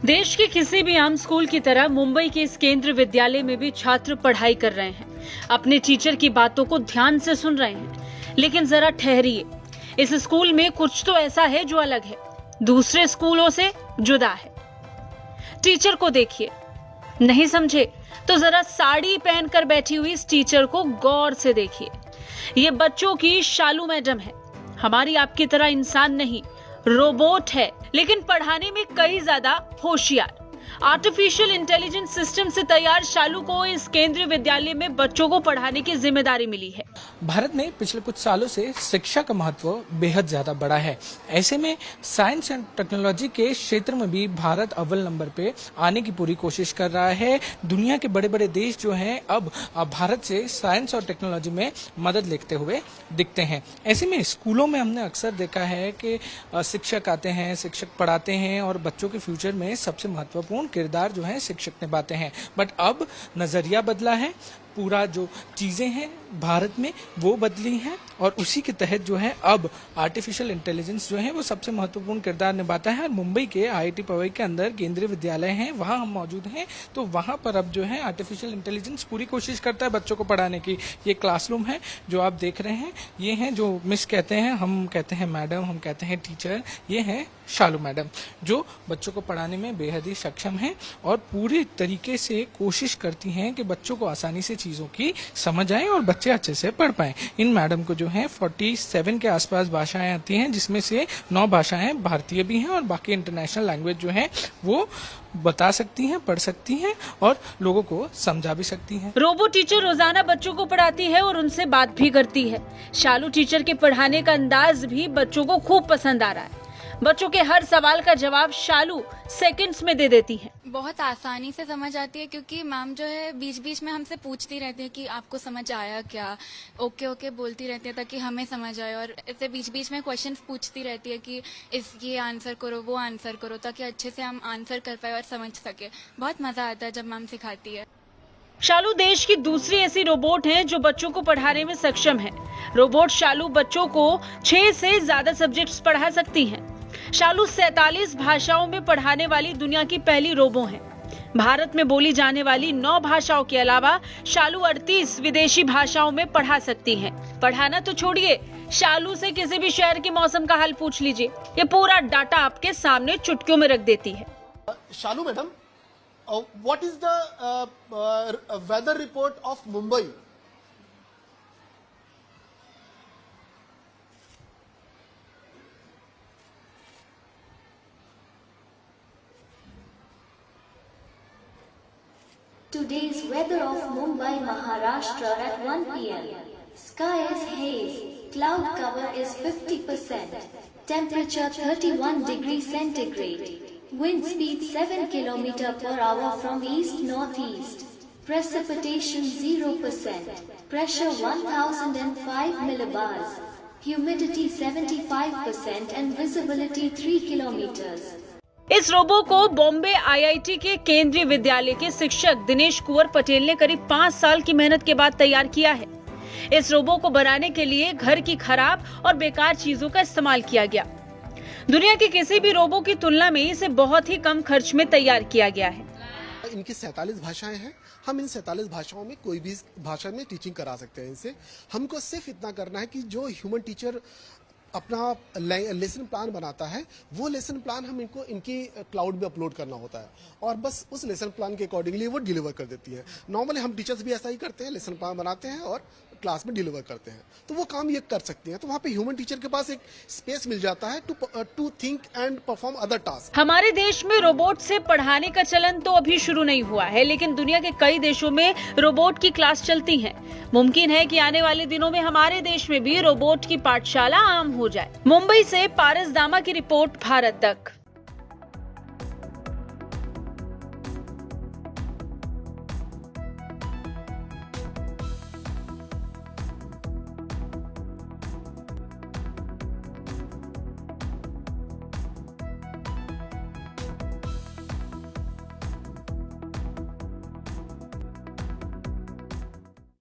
देश के किसी भी आम स्कूल की तरह मुंबई के इस केंद्रीय विद्यालय में भी छात्र पढ़ाई कर रहे हैं, अपने टीचर की बातों को ध्यान से सुन रहे हैं। लेकिन जरा ठहरिए, इस स्कूल में कुछ तो ऐसा है जो अलग है, दूसरे स्कूलों से जुदा है। टीचर को देखिए, नहीं समझे तो जरा साड़ी पहनकर बैठी हुई इस टीचर को गौर से देखिए। ये बच्चों की शालू मैडम है, हमारी आपकी तरह इंसान नहीं, रोबोट है, लेकिन पढ़ाने में कई ज्यादा होशियार। आर्टिफिशियल इंटेलिजेंस सिस्टम से तैयार शालू को इस केंद्रीय विद्यालय में बच्चों को पढ़ाने की जिम्मेदारी मिली है। भारत में पिछले कुछ सालों से शिक्षा का महत्व बेहद ज्यादा बढ़ा है। ऐसे में साइंस एंड टेक्नोलॉजी के क्षेत्र में भी भारत अव्वल नंबर पे आने की पूरी कोशिश कर रहा है। दुनिया के बड़े बड़े देश जो हैं अब भारत से साइंस और टेक्नोलॉजी में मदद लेते हुए दिखते हैं। ऐसे में स्कूलों में हमने अक्सर देखा है कि शिक्षक आते हैं, शिक्षक पढ़ाते हैं और बच्चों के फ्यूचर में सबसे महत्वपूर्ण किरदार जो है शिक्षक निभाते हैं। बट अब नजरिया बदला है, पूरा जो चीजें हैं भारत में वो बदली हैं और उसी के तहत जो है अब आर्टिफिशियल इंटेलिजेंस जो है वो सबसे महत्वपूर्ण किरदार निभाता है। और मुंबई के IIT पवई के अंदर केंद्रीय विद्यालय हैं, वहाँ हम मौजूद हैं, तो वहाँ पर अब जो है आर्टिफिशियल इंटेलिजेंस पूरी कोशिश करता है बच्चों को पढ़ाने की। ये क्लासरूम है जो आप देख रहे हैं, ये हैं जो मिस कहते हैं, हम कहते हैं मैडम, हम कहते हैं टीचर, ये हैं शालू मैडम जो बच्चों को पढ़ाने में बेहद ही सक्षम हैं और पूरी तरीके से कोशिश करती हैं कि बच्चों को आसानी से चीज़ों की समझ आए और बच्चे अच्छे से पढ़ पाएं। इन मैडम को जो है 47 के आसपास भाषाएं आती हैं, जिसमें से 9 भाषाएं भारतीय भी हैं और बाकी इंटरनेशनल लैंग्वेज जो है वो बता सकती हैं, पढ़ सकती हैं और लोगों को समझा भी सकती हैं। रोबो टीचर रोजाना बच्चों को पढ़ाती है और उनसे बात भी करती है। शालू टीचर के पढ़ाने का अंदाज भी बच्चों को खूब पसंद आ रहा है। बच्चों के हर सवाल का जवाब शालू सेकंड्स में दे देती है। बहुत आसानी से समझ आती है क्योंकि मैम जो है बीच बीच में हमसे पूछती रहती है कि आपको समझ आया क्या, ओके ओके बोलती रहती है ताकि हमें समझ आए और ऐसे बीच बीच में क्वेश्चंस पूछती रहती है कि इस ये आंसर करो, वो आंसर करो, ताकि अच्छे से हम आंसर कर पाए और समझ सके। बहुत मजा आता है जब मैम सिखाती है। शालू देश की दूसरी ऐसी रोबोट है जो बच्चों को पढ़ाने में सक्षम है। रोबोट शालू बच्चों को 6 से ज्यादा सब्जेक्ट्स पढ़ा सकती है। शालू 47 भाषाओं में पढ़ाने वाली दुनिया की पहली रोबो है। भारत में बोली जाने वाली 9 भाषाओं के अलावा शालू 38 विदेशी भाषाओं में पढ़ा सकती है। पढ़ाना तो छोड़िए, शालू से किसी भी शहर के मौसम का हाल पूछ लीजिए, ये पूरा डाटा आपके सामने चुटकियों में रख देती है। Shalu madam, what is the weather report of Mumbai? Today's weather of Mumbai, Maharashtra at 1 p.m. Sky is haze, cloud cover is 50%, temperature 31 degrees centigrade, wind speed 7 km per hour from east-northeast, precipitation 0%, pressure 1005 millibars, humidity 75% and visibility 3 kilometers. इस robo को Bombay IIT के केंद्रीय विद्यालय के शिक्षक दिनेश कुंवर पटेल ने करीब 5 साल की मेहनत के बाद तैयार किया है। इस रोबो को बनाने के लिए घर की खराब और बेकार चीजों का इस्तेमाल किया गया। दुनिया के किसी भी रोबो की तुलना में इसे बहुत ही कम खर्च में तैयार किया गया है। इनकी 47 भाषाएं हैं। हम इन 47 भाषाओं में कोई भी भाषा में टीचिंग करा सकते हैं इनसे। हमको सिर्फ इतना करना है कि जो ह्यूमन टीचर अपना लेसन प्लान बनाता है, वो लेसन प्लान हम इनको इनकी क्लाउड में अपलोड करना होता है और बस उस लेसन प्लान के अकॉर्डिंगली वो डिलीवर कर देती है। नॉर्मली हम टीचर्स भी ऐसा ही करते हैं, लेसन प्लान बनाते हैं और क्लास में डिलीवर करते हैं, तो वो काम ये कर सकते हैं। तो वहाँ पे ह्यूमन टीचर के पास एक स्पेस मिल जाता है to think and perform other task. हमारे देश में रोबोट से पढ़ाने का चलन तो अभी शुरू नहीं हुआ है, लेकिन दुनिया के कई देशों में रोबोट की क्लास चलती है। मुमकिन है कि आने वाले दिनों में हमारे देश में भी रोबोट की पाठशाला आम हो जाए। मुंबई से पारस दामा की रिपोर्ट, भारत तक।